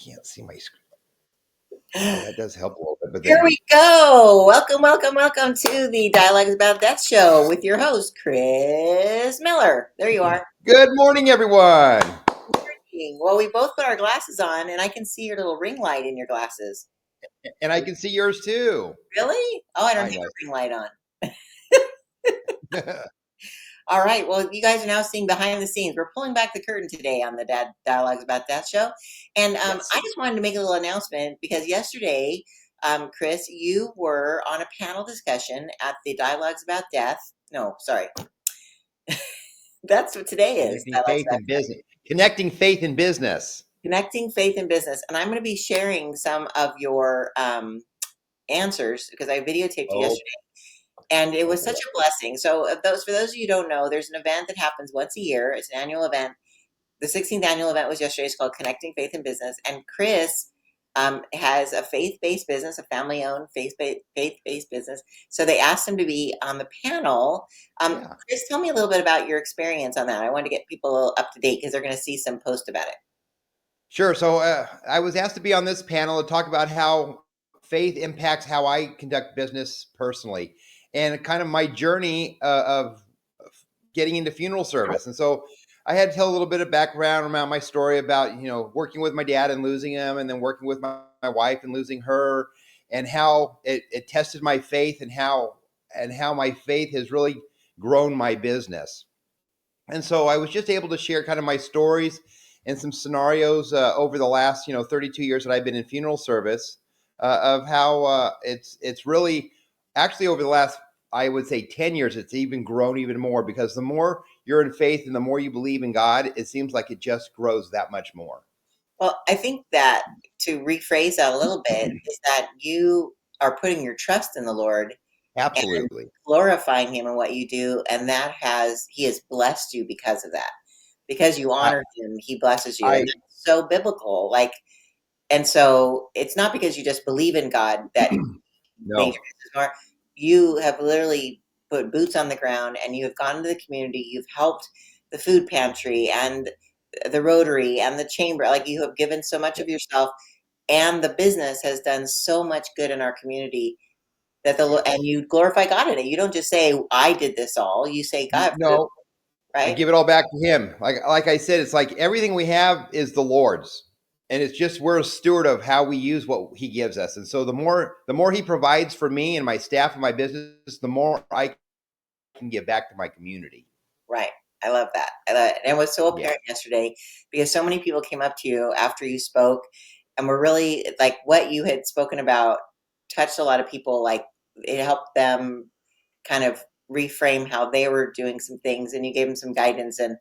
can't see my screen. Oh, that does help a little bit. But Here we go. Welcome, welcome, welcome to the Dialogues About Death show with your host, Chris Miller. There you are. Good morning, everyone. Well, we both put our glasses on, and I can see your little ring light in your glasses. And I can see yours too. Really? Oh, I don't I have know. a ring light on. All right. Well, you guys are now seeing behind the scenes. We're pulling back the curtain today on the Dialogues About Death show. And Yes. I just wanted to make a little announcement because yesterday, Chris, you were on a panel discussion at the Dialogues About Death. No, sorry. That's what today is. Connecting faith and business. Connecting faith and business. Connecting faith and business. And I'm going to be sharing some of your answers because I videotaped you yesterday. And it was such a blessing. So for those of you who don't know, there's an event that happens once a year. It's an annual event. The 16th annual event was yesterday. It's called Connecting Faith and Business. And Chris has a faith-based business, a family-owned faith-based business. So they asked him to be on the panel. Chris, tell me a little bit about your experience on that. I want to get people a little up to date because they're going to see some post about it. Sure. So I was asked to be on this panel to talk about how faith impacts how I conduct business personally and kind of my journey of getting into funeral service. And so I had to tell a little bit of background around my story about, working with my dad and losing him, and then working with my wife and losing her, and how it tested my faith and how my faith has really grown my business. And so I was just able to share kind of my stories and some scenarios over the last, 32 years that I've been in funeral service of how it's really actually over the last, I would say 10 years, it's even grown even more, because the more you're in faith and the more you believe in God, it seems like it just grows that much more. Well, I think that to rephrase that a little bit is that you are putting your trust in the Lord. Absolutely. And glorifying him in what you do. And he has blessed you because of that. Because you honor him, he blesses you. And that's so biblical. And so it's not because you just believe in God that no. You have literally put boots on the ground and you have gone into the community. You've helped the food pantry and the Rotary and the chamber. Like, you have given so much of yourself, and the business has done so much good in our community. And you glorify God in it. You don't just say, I did this all. You say, God, no, right? I give it all back to him. Like I said, it's like everything we have is the Lord's. And it's just, we're a steward of how we use what he gives us. And so the more he provides for me and my staff and my business, the more I can give back to my community. Right. I love that. And it was so apparent yesterday because so many people came up to you after you spoke and were really like, what you had spoken about touched a lot of people. Like, it helped them kind of reframe how they were doing some things, and you gave them some guidance, and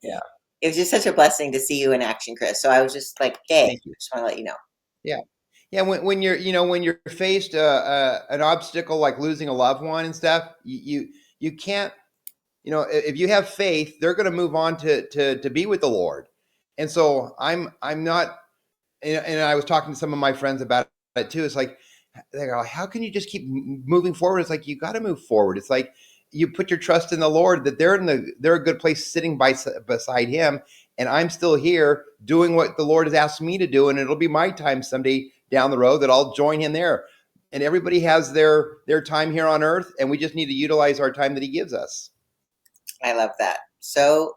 it was just such a blessing to see you in action, Chris. So I was just like, hey, I just want to let you know. Yeah. When you're faced an obstacle like losing a loved one and stuff, you can't, if you have faith, they're going to move on to be with the Lord. And so I'm not, and I was talking to some of my friends about it too. It's like, they go, how can you just keep moving forward? It's like, you got to move forward. It's like, you put your trust in the Lord, that they're a good place sitting beside him. And I'm still here doing what the Lord has asked me to do. And it'll be my time someday down the road that I'll join him there. And everybody has their time here on earth. And we just need to utilize our time that he gives us. I love that. So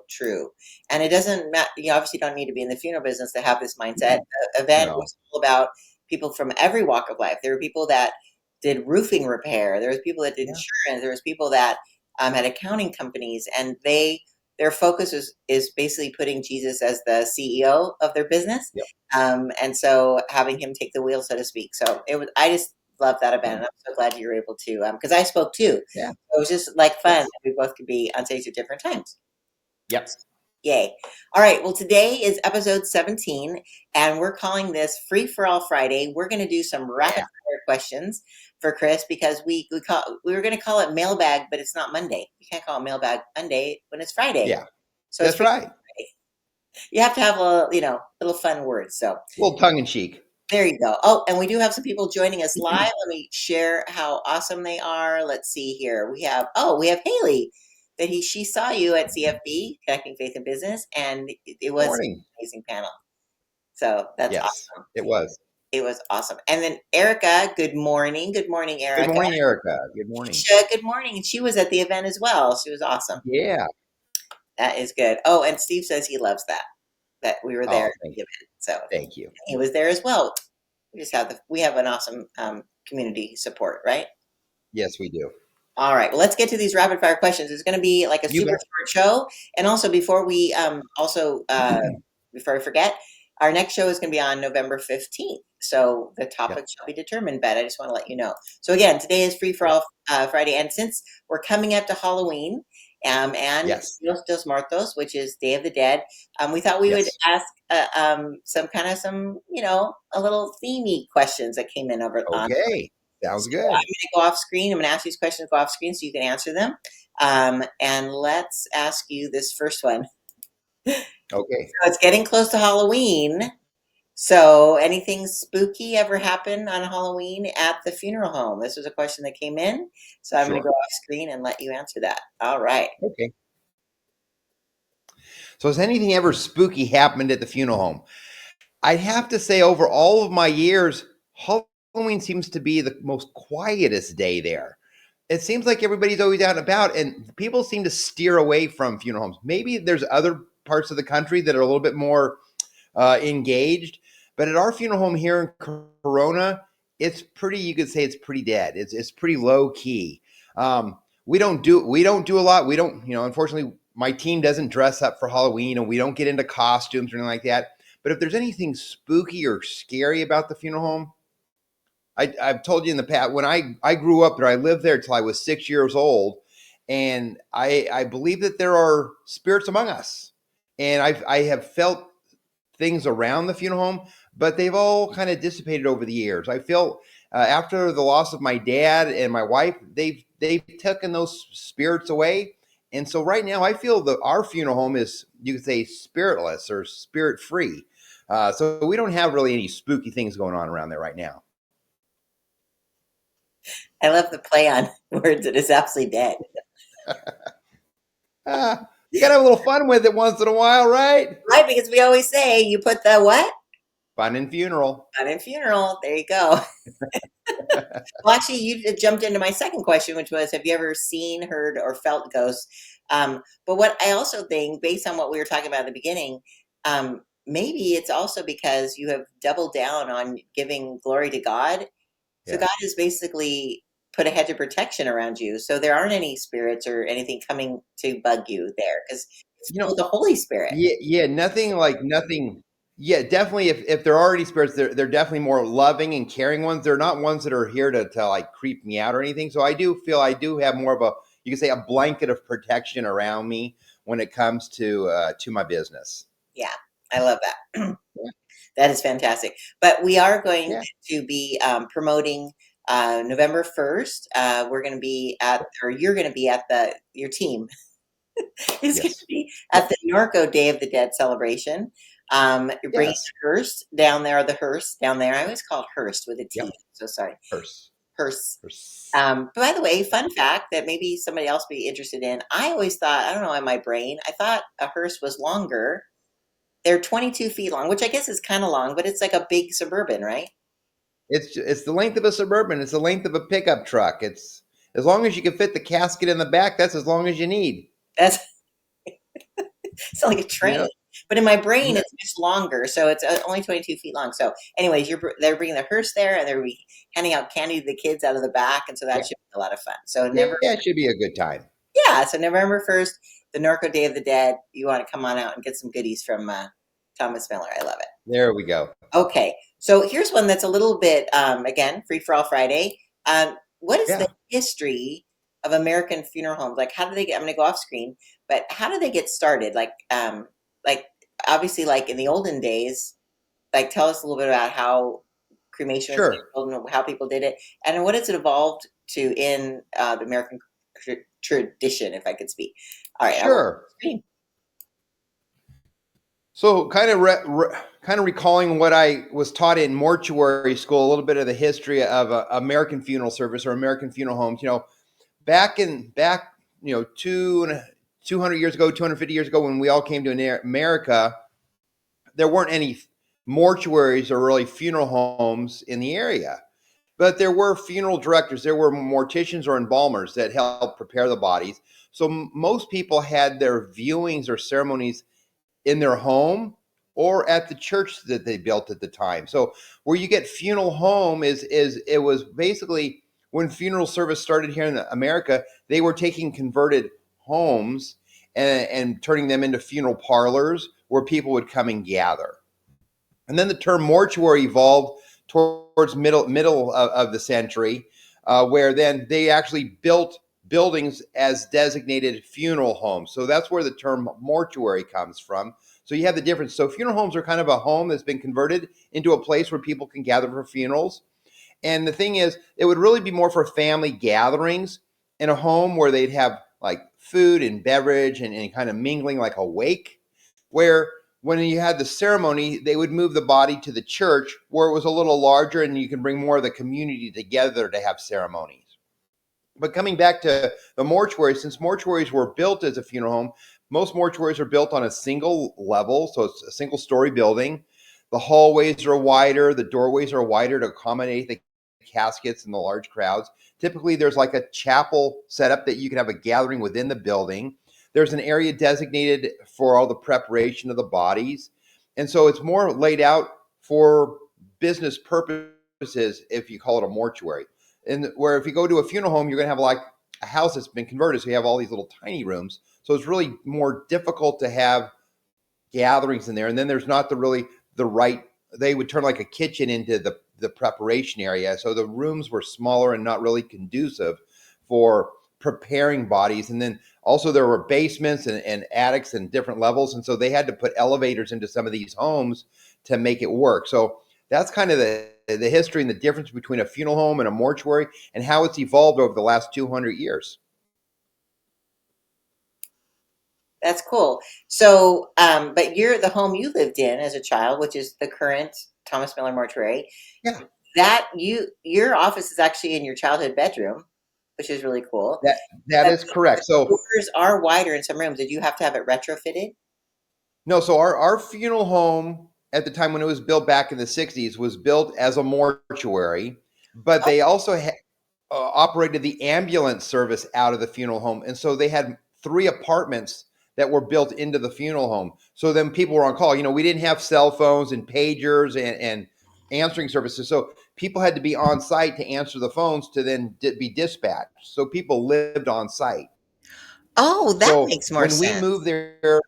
true. And it doesn't matter. You obviously don't need to be in the funeral business to have this mindset. The event was all about people from every walk of life. There were people that did roofing repair. There was people that did insurance. There was people that had accounting companies, and their focus is basically putting Jesus as the CEO of their business. And so having him take the wheel, so to speak. So I just love that event. I'm so glad you were able to, because I spoke too. So it was just like fun. We both could be on stage at different times. Yep. Yay. All right. Well, today is episode 17, and we're calling this Free for All Friday. We're going to do some rapid fire questions for Chris, because we were going to call it mailbag, but it's not Monday. We can't call it mailbag Monday when it's Friday. Yeah. So that's right. You have to have little fun words. So a little tongue in cheek. There you go. Oh, and we do have some people joining us live. Let me share how awesome they are. Let's see here. We have Haley. She saw you at CFB, Connecting Faith and Business, and it was an amazing panel. So that's Yes, awesome. it was. It was awesome. And then Erica, good morning. Good morning, Good Erica. morning, Erica. Good morning. Keisha, good morning. And she was at the event as well. She was awesome. Yeah. That is good. Oh, and Steve says he loves that we were there Oh, at the event. So thank you. he was there as well. We have an awesome community support, right? Yes, we do. All right. Well, let's get to these rapid fire questions. It's going to be like a You super bet. short show. And also, before we before I forget, our next show is going to be on November 15th. So the Yep. topic shall be determined, but I just want to let you know. So again, today is Free for All Friday. And since we're coming up to Halloween and Yes. Dios de los Muertos, which is Day of the Dead, we thought we would Yes. ask a little themey questions that came in over on. Okay. Sounds So I'm going good. to go off screen. I'm going to ask these questions, go off screen so you can answer them. And let's ask you this first one. Okay. So it's getting close to Halloween. So anything spooky ever happen on Halloween at the funeral home? This was a question that came in. So I'm going to go Sure. off screen and let you answer that. All right. Okay. So has anything ever spooky happened at the funeral home? I'd have to say over all of my years, Halloween seems to be the most quietest day there. It seems like everybody's always out and about, and people seem to steer away from funeral homes. Maybe there's other parts of the country that are a little bit more engaged, but at our funeral home here in Corona, it's pretty. You could say it's pretty dead. It's pretty low key. We don't do a lot. We don't. Unfortunately, my team doesn't dress up for Halloween, and we don't get into costumes or anything like that. But if there's anything spooky or scary about the funeral home, I've told you in the past, when I grew up there, I lived there till I was 6 years old. And I believe that there are spirits among us. And I have felt things around the funeral home, but they've all kind of dissipated over the years. I feel after the loss of my dad and my wife, they've taken those spirits away. And so right now, I feel that our funeral home is, you could say, spiritless or spirit free. So we don't have really any spooky things going on around there right now. I love the play on words. It is absolutely dead. You gotta have a little fun with it once in a while, right? Right, because we always say you put the what? Fun and funeral. On a funeral. There you go. Well, actually, you jumped into my second question, which was, have you ever seen, heard, or felt ghosts? But what I also think, based on what we were talking about at the beginning, maybe it's also because you have doubled down on giving glory to God. So Yeah. God has basically put a hedge of protection around you. So there aren't any spirits or anything coming to bug you there because it's You filled know, with the Holy Spirit. yeah, nothing like nothing. Yeah, definitely. If there are already spirits, they're definitely more loving and caring ones. They're not ones that are here to like creep me out or anything. So I do feel I do have more of a, you can say, a blanket of protection around me when it comes to my business. Yeah, I love that. That is fantastic. But we are going Yeah. to be promoting November 1st. We're going to be at, or you're going to be at your team is going to Yes. be Yep. at the Norco Day of the Dead celebration. You're bringing Yes. the hearse down there, the hearse down there. I always call it Hearst with a Yep. T. So sorry. Purse. Hearse. Purse. By the way, fun fact that maybe somebody else would be interested in. I always thought, I don't know, in my brain, I thought a hearse was longer. They're 22 feet long, which I guess is kind of long, but it's like a big Suburban, right? It's the length of a Suburban. It's the length of a pickup truck. It's as long as you can fit the casket in the back. That's as long as you need. That's it's like a You train. know. But in my brain, No, it's just longer, so it's only 22 feet long. So, anyways, they're bringing the hearse there, and they're handing out candy to the kids out of the back, and so that yeah, should be a lot of fun. So yeah, it should be a good time. yeah, so November 1st, the Norco Day of the Dead. You want to come on out and get some goodies from Thomas Miller. I love it. There we go. Okay, so here's one that's a little bit again free for all Friday. What is Yeah, the history of American funeral homes? Like, how do they get? I'm going to go off screen, but how do they get started? Like obviously, like in the olden days, like tell us a little bit about how cremation was sure, handled and how people did it, and what has it evolved to in the American tradition, if I could speak. All right, I will sure. screen. So, kind of recalling what I was taught in mortuary school, a little bit of the history of American funeral service or American funeral homes. Back, 200 years ago, 250 years ago, when we all came to America, there weren't any mortuaries are really funeral homes in the area. But there were funeral directors, there were morticians or embalmers that helped prepare the bodies. So most people had their viewings or ceremonies in their home or at the church that they built at the time. So where you get funeral home is it was basically when funeral service started here in America, they were taking converted homes and turning them into funeral parlors where people would come and gather. And then the term mortuary evolved towards middle of the century, where then they actually built buildings as designated funeral homes. So that's where the term mortuary comes from. So you have the difference. So funeral homes are kind of a home that's been converted into a place where people can gather for funerals. And the thing is, it would really be more for family gatherings in a home where they'd have like food and beverage and kind of mingling like a wake, where when you had the ceremony, they would move the body to the church where it was a little larger and you can bring more of the community together to have ceremonies. But coming back to the mortuary, since mortuaries were built as a funeral home, most mortuaries are built on a single level, so it's a single story building. The hallways are wider, the doorways are wider to accommodate the caskets and the large crowds. Typically, there's like a chapel setup that you can have a gathering within the building. There's an area designated for all the preparation of the bodies. And so it's more laid out for business purposes if you call it a mortuary. And where if you go to a funeral home, you're going to have like a house that's been converted. So you have all these little tiny rooms. So it's really more difficult to have gatherings in there. And then there's not the right, they would turn like a kitchen into the preparation area. So the rooms were smaller and not really conducive for preparing bodies. And then also there were basements and attics and different levels. And so they had to put elevators into some of these homes to make it work. So that's kind of the history and the difference between a funeral home and a mortuary and how it's evolved over the last 200 years. That's cool. So, but the home you lived in as a child, which is the current Thomas Miller Mortuary, Yeah, your office is actually in your childhood bedroom, which is really cool. that But is correct. the So doors are wider in some rooms. Did you have to have it retrofitted? no, so our funeral home at the time when it was built back in the 60s was built as a mortuary, but Oh, they also operated the ambulance service out of the funeral home. And so they had 3 apartments that were built into the funeral home. So then people were on call. We didn't have cell phones and pagers and answering services. So people had to be on site to answer the phones to then be dispatched. So people lived on site. oh, that So makes more when we sense. moved there,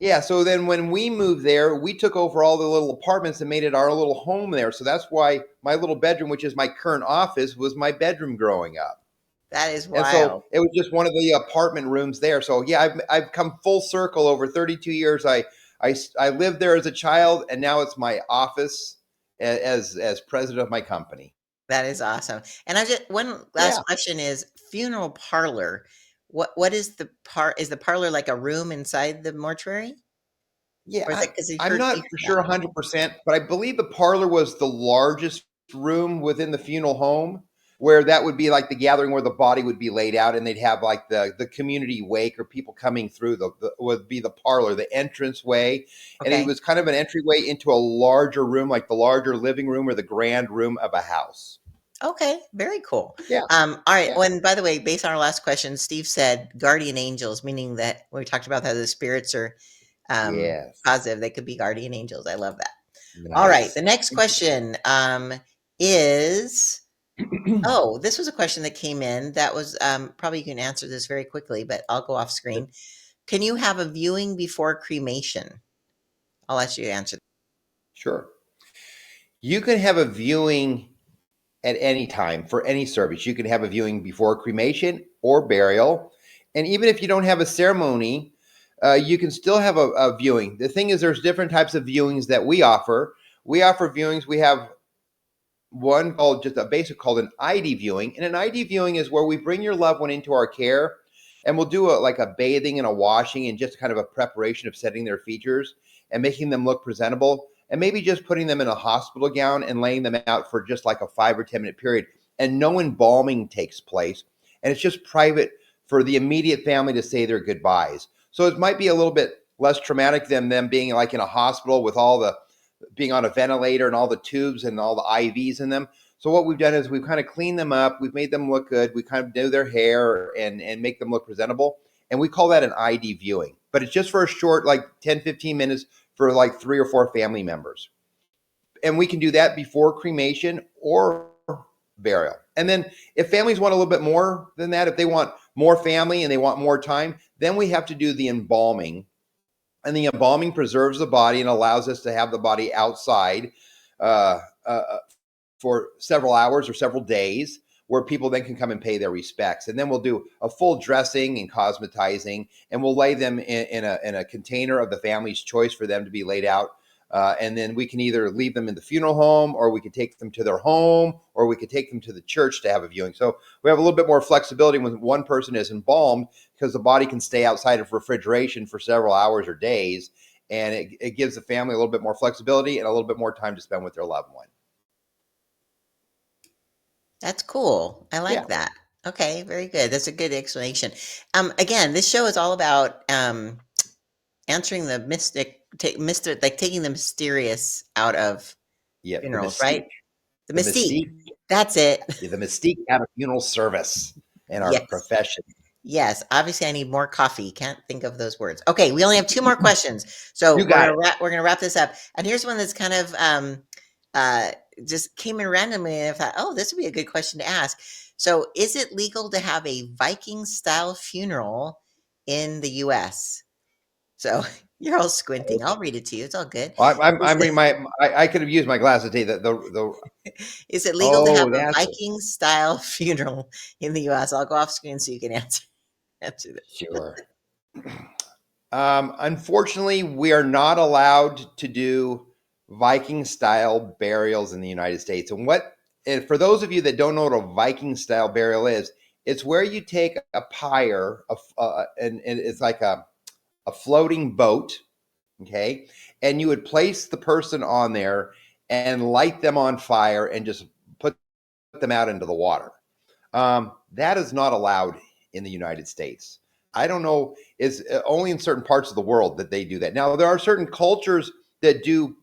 yeah, so then when we moved there, we took over all the little apartments and made it our little home there. So that's why my little bedroom, which is my current office, was my bedroom growing up. That is And so wild. it was just one of the apartment rooms there. So yeah, I've come full circle over 32 years. I lived there as a child, and now it's my office as president of my company. That is awesome. And I just one last Yeah, question is funeral parlor. What is the part? Is the parlor like a room inside the mortuary, yeah. or is it? Because I'm not you for heard sure that. 100%, but I believe the parlor was the largest room within the funeral home, where that would be like the gathering where the body would be laid out, and they'd have like the community wake or people coming through the would be the parlor, the entrance way, and it Okay. was kind of an entryway into a larger room, like the larger living room or the grand room of a house. Okay, very cool. Yeah, All right. yeah, Well, and by the way, based on our last question, Steve said guardian angels, meaning that when we talked about how the spirits are yes, positive, they could be guardian angels. I love that. All right. nice. The next question is oh, this was a question that came in that was probably you can answer this very quickly, but I'll go off screen. Can you have a viewing before cremation? I'll let you answer. Sure. You can have a viewing at any time for any service. You can have a viewing before cremation or burial. And even if you don't have a ceremony, you can still have a viewing. The thing is, there's different types of viewings that we offer. We offer viewings. We have one called just a basic called an ID viewing. And an ID viewing is where we bring your loved one into our care and we'll do like a bathing and a washing and just kind of a preparation of setting their features and making them look presentable and maybe just putting them in a hospital gown and laying them out for just like a 5 or 10 minute period. And no embalming takes place. And it's just private for the immediate family to say their goodbyes. So it might be a little bit less traumatic than them being like in a hospital with all being on a ventilator and all the tubes and all the IVs in them. So what we've done is we've kind of cleaned them up. We've made them look good. We kind of do their hair and make them look presentable. And we call that an ID viewing. But it's just for a short, like 10, 15 minutes for like 3 or 4 family members. And we can do that before cremation or burial. And then if families want a little bit more than that, if they want more family and they want more time, then we have to do the embalming. And the embalming preserves the body and allows us to have the body outside uh, uh, for several hours or several days, where people then can come and pay their respects. And then we'll do a full dressing and cosmetizing, and we'll lay them in a container of the family's choice for them to be laid out. And then we can either leave them in the funeral home, or we could take them to their home, or we could take them to the church to have a viewing. So we have a little bit more flexibility when one person is embalmed, because the body can stay outside of refrigeration for several hours or days. And it gives the family a little bit more flexibility and a little bit more time to spend with their loved one. That's cool. I Yeah. like that. Okay, very good. That's a good explanation. Again, this show is all about answering the mystic, like taking the mysterious out of Yeah. The funerals, mystique. right? The The mystique. mystique. That's it. The mystique out of funeral service in our Yes. profession. Yes. Obviously, I need more coffee. Can't think of those words. Okay, we only have 2 more questions, so You got it. we're gonna wrap this up. And here's one that's kind of uh, just came in randomly, and I thought, oh, this would be a good question to ask. So, is it legal to have a Viking style funeral in the U.S.? So you're all squinting. I'll read it to you. It's all good. Is I'm reading my. I could have used my glasses today. is it legal to have Oh, a that's Viking style funeral in the U.S.? I'll go off screen so you can answer this. sure. Unfortunately, we are not allowed to do Viking style burials in the United States. And for those of you that don't know what a Viking style burial is, it's where you take a pyre, and it's like a floating boat, okay? And you would place the person on there and light them on fire and just put them out into the water. That is not allowed in the United States. I don't know, is only in certain parts of the world that they do that. Now, there are certain cultures that do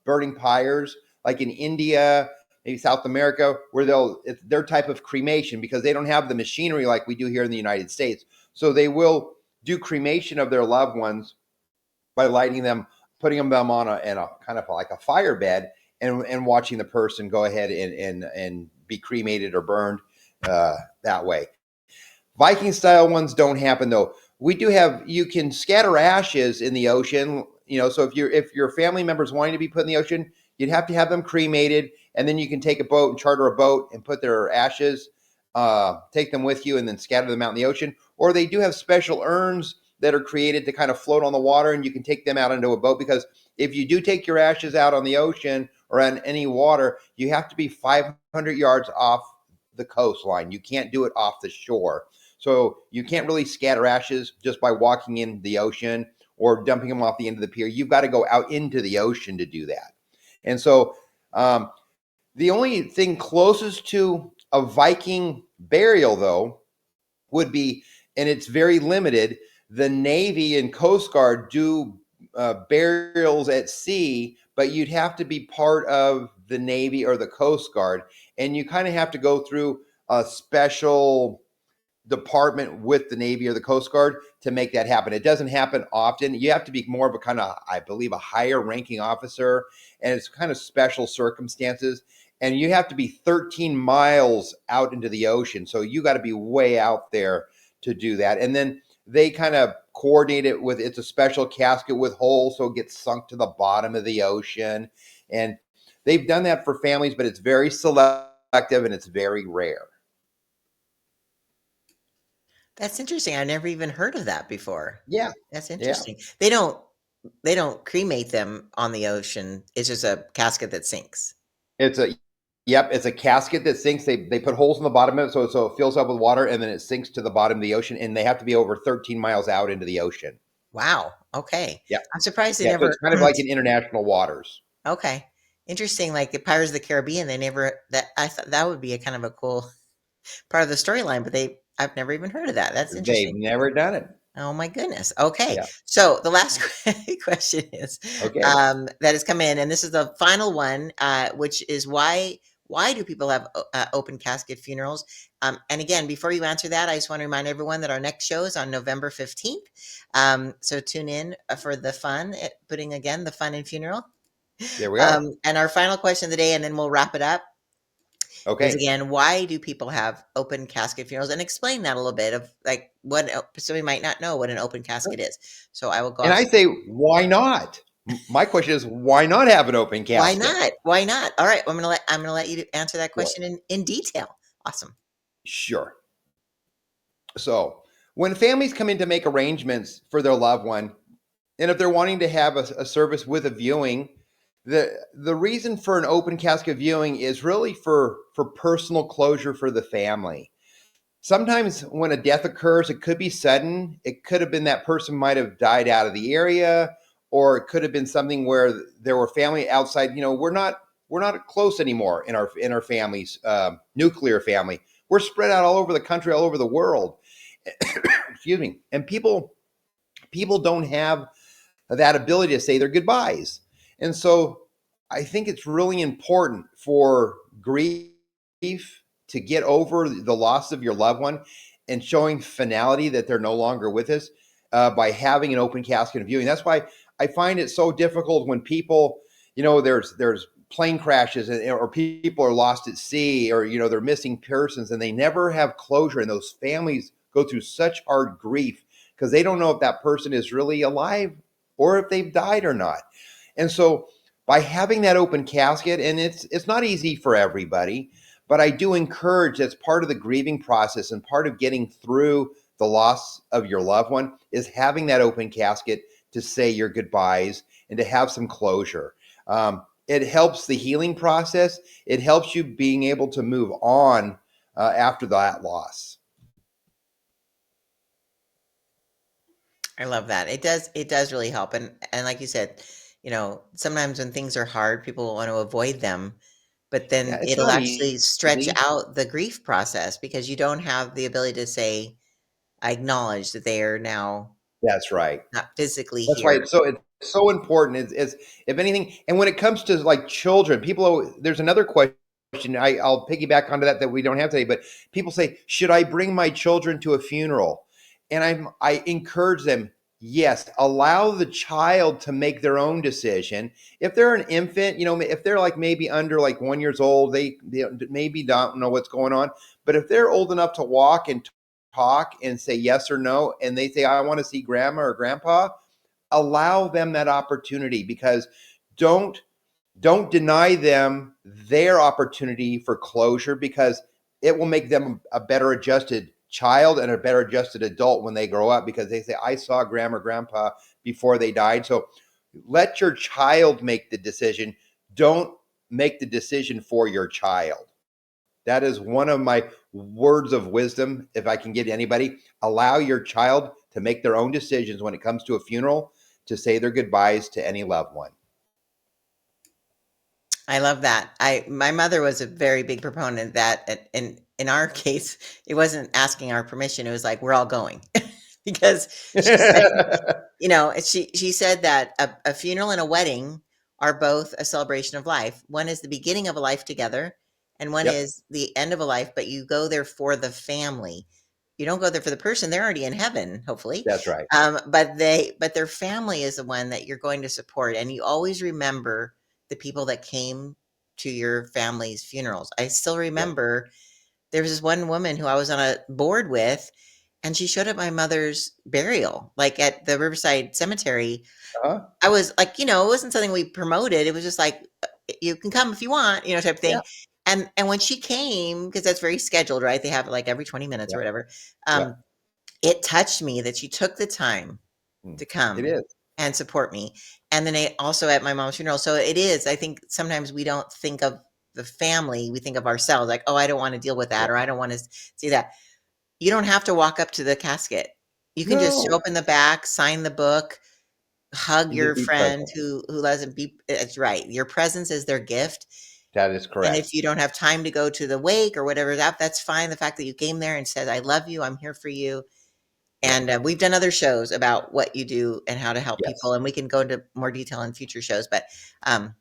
burning pyres, like in India, maybe South America, where it's their type of cremation, because they don't have the machinery like we do here in the United States. So they will do cremation of their loved ones by lighting them, putting them on in a kind of like a fire bed, and watching the person go ahead and be cremated or burned that way. Viking style ones don't happen though. We do have, you can scatter ashes in the ocean. So if your family members wanting to be put in the ocean, you'd have to have them cremated, and then you can take a boat and charter a boat and put their ashes, take them with you, and then scatter them out in the ocean. Or they do have special urns that are created to kind of float on the water, and you can take them out into a boat, because if you do take your ashes out on the ocean or on any water, you have to be 500 yards off the coastline. You can't do it off the shore. So you can't really scatter ashes just by walking in the ocean or dumping them off the end of the pier. You've got to go out into the ocean to do that. And so the only thing closest to a Viking burial, though, would be, and it's very limited, the Navy and Coast Guard do burials at sea, but you'd have to be part of the Navy or the Coast Guard. And you kind of have to go through a special department with the Navy or the Coast Guard to make that happen. It doesn't happen often. You have to be more of a kind of, I believe, a higher ranking officer, and it's kind of special circumstances. And you have to be 13 miles out into the ocean. So you got to be way out there to do that. And then they kind of coordinate it with, it's a special casket with holes, so it gets sunk to the bottom of the ocean. And they've done that for families, but it's very selective and it's very rare. That's interesting. I never even heard of that before. Yeah. That's Yeah. interesting. They don't cremate them on the ocean. It's just a casket that sinks. It's a Yep, it's a casket that sinks. They put holes in the bottom of it, so it fills up with water, and then it sinks to the bottom of the ocean, and they have to be over 13 miles out into the ocean. Wow. Okay. Yeah. I'm surprised they Yeah, so never it's kind of like in international waters. Okay. Interesting. Like the Pirates of the Caribbean, they never that I thought that would be a kind of a cool part of the storyline, but I've never even heard of that. That's They've interesting. never done it. Oh my goodness. Okay. Yeah. So the last question is Okay. that has come in, and this is the final one, which is why do people have open casket funerals? And again, before you answer that, I just want to remind everyone that our next show is on November 15th. So tune in for the fun, putting again the fun in funeral. There we are. And our final question of the day, and then we'll wrap it up, is Okay. again, why do people have open casket funerals? And explain that a little bit of like what somebody might not know what an open casket is. So I will go And off. I say, why not? My question is, why not have an open Why casket? not? Why not? All right, I'm gonna let you answer that Sure. question in detail. Awesome. Sure. So, when families come in to make arrangements for their loved one, and if they're wanting to have a service with a viewing, the reason for an open casket viewing is really for personal closure for the family. Sometimes when a death occurs, it could be sudden. It could have been that person might have died out of the area, or it could have been something where there were family outside. We're not close anymore in our families, nuclear family. We're spread out all over the country, all over the world. Excuse me. And people don't have that ability to say their goodbyes. And so I think it's really important for grief to get over the loss of your loved one and showing finality that they're no longer with us by having an open casket and viewing. That's why I find it so difficult when people, there's plane crashes or people are lost at sea or, they're missing persons and they never have closure. And those families go through such hard grief because they don't know if that person is really alive or if they've died or not. And so by having that open casket, and it's not easy for everybody, but I do encourage that's part of the grieving process and part of getting through the loss of your loved one is having that open casket to say your goodbyes and to have some closure. It helps the healing process. It helps you being able to move on after that loss. I love that. It does really help. And like you said, sometimes when things are hard, people want to avoid them, but Yeah, then it's it'll not actually stretch easy. out the grief process because you don't have the ability to say, I acknowledge that they are now That's right. not physically That's why here. it's so important. Is if anything, and when it comes to like children, there's another question. I'll piggyback onto that we don't have today. But people say, should I bring my children to a funeral? And I encourage them. Yes, allow the child to make their own decision. If they're an infant, if they're like maybe under like 1 years old, they maybe don't know what's going on. But if they're old enough to walk and talk and say yes or no, and they say, I want to see grandma or grandpa, allow them that opportunity because don't don't deny them their opportunity for closure because it will make them a better adjusted child and a better adjusted adult when they grow up because they say I saw grandma or grandpa before they died. So let your child make the decision. Don't make the decision for your child. That is one of my words of wisdom. If I can give to anybody, allow your child to make their own decisions when it comes to a funeral to say their goodbyes to any loved one. I love that. My mother was a very big proponent of that, and in our case, it wasn't asking our permission. It was like we're all going because she said, she said that a funeral and a wedding are both a celebration of life. One is the beginning of a life together, and one Yep, is the end of a life. But you go there for the family. You don't go there for the person; they're already in heaven, hopefully. that's right. But their family is the one that you're going to support, and you always remember the people that came to your family's funerals. I still Yeah. remember there was this one woman who I was on a board with, and she showed up my mother's burial, like at the Riverside Cemetery. Uh-huh. I was like, it wasn't something we promoted. It was just like, you can come if you want, type of Yeah. thing. And when she came, because that's very scheduled, right? They have it like every 20 minutes or Yeah. whatever. Yeah. It touched me that she took the time Mm. to It come is. and support me. And then also at my mom's funeral. So it is, I think sometimes we don't think of the family, we think of ourselves like, oh, I don't want to deal with that, Yeah. or I don't want to see that. You don't have to walk up to the casket. You can just show No. up in the back, sign the book, hug And just your be friend present. who doesn't be it's right. Your presence is their gift. That is And correct. if you don't have time to go to the wake or whatever, that's fine. The fact that you came there and said, I love you, I'm here for you, Yeah. And we've done other shows about what you do and how to help people, Yes. and we can go into more detail in future shows. But um,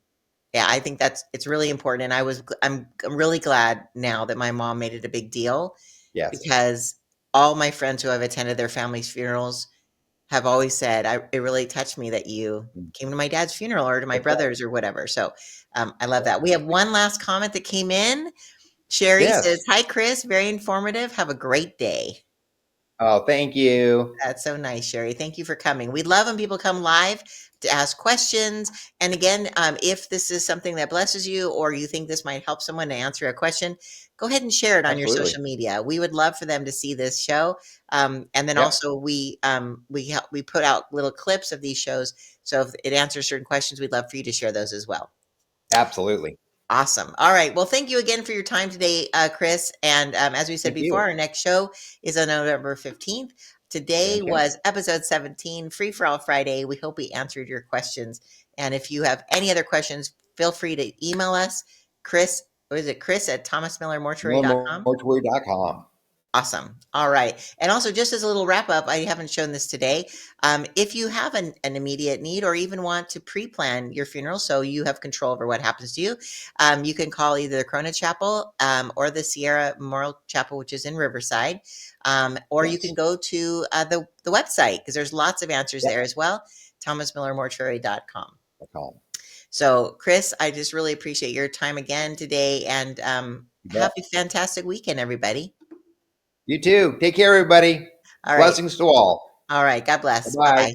yeah, I think it's really important, and I'm really glad now that my mom made it a big deal, Yes. because all my friends who have attended their family's funerals have always said, it really touched me that you Mm. came to my dad's funeral or to my That's right. brother's or whatever. So I love Yeah. that. We have one last comment that came in. Sherry says, Yes. "Hi, Chris. Very informative. Have a great day." Oh, thank you. That's so nice, Sherry. Thank you for coming. We love when people come live to ask questions. And again, if this is something that blesses you, or you think this might help someone to answer a question, go ahead and share it on your Absolutely. social media. We would love for them to see this show. And then Yep. also we put out little clips of these shows. So if it answers certain questions, we'd love for you to share those as well. Absolutely. Awesome. All right. Well, thank you again for your time today, Chris. And as we said Thank before, you. our next show is on November 15th. Today Fantastic. was episode 17, Free for All Friday. We hope we answered your questions. And if you have any other questions, feel free to email us, Chris, or is it Chris at thomasmillermortuary.com? Mortuary.com. Awesome. All right. And also, just as a little wrap up, I haven't shown this today. If you have an immediate need, or even want to pre plan your funeral so you have control over what happens to you, you can call either the Corona Chapel or the Sierra Memorial Chapel, which is in Riverside. Or you can Yes. go to the website, because there's lots of answers Yep. there as well, thomasmillermortuary.com. .com. So, Chris, I just really appreciate your time again today, and You have bet. a fantastic weekend, everybody. You too. Take care, everybody. All right. Blessings to all. All right. God Bye bless. Bye bye. bye.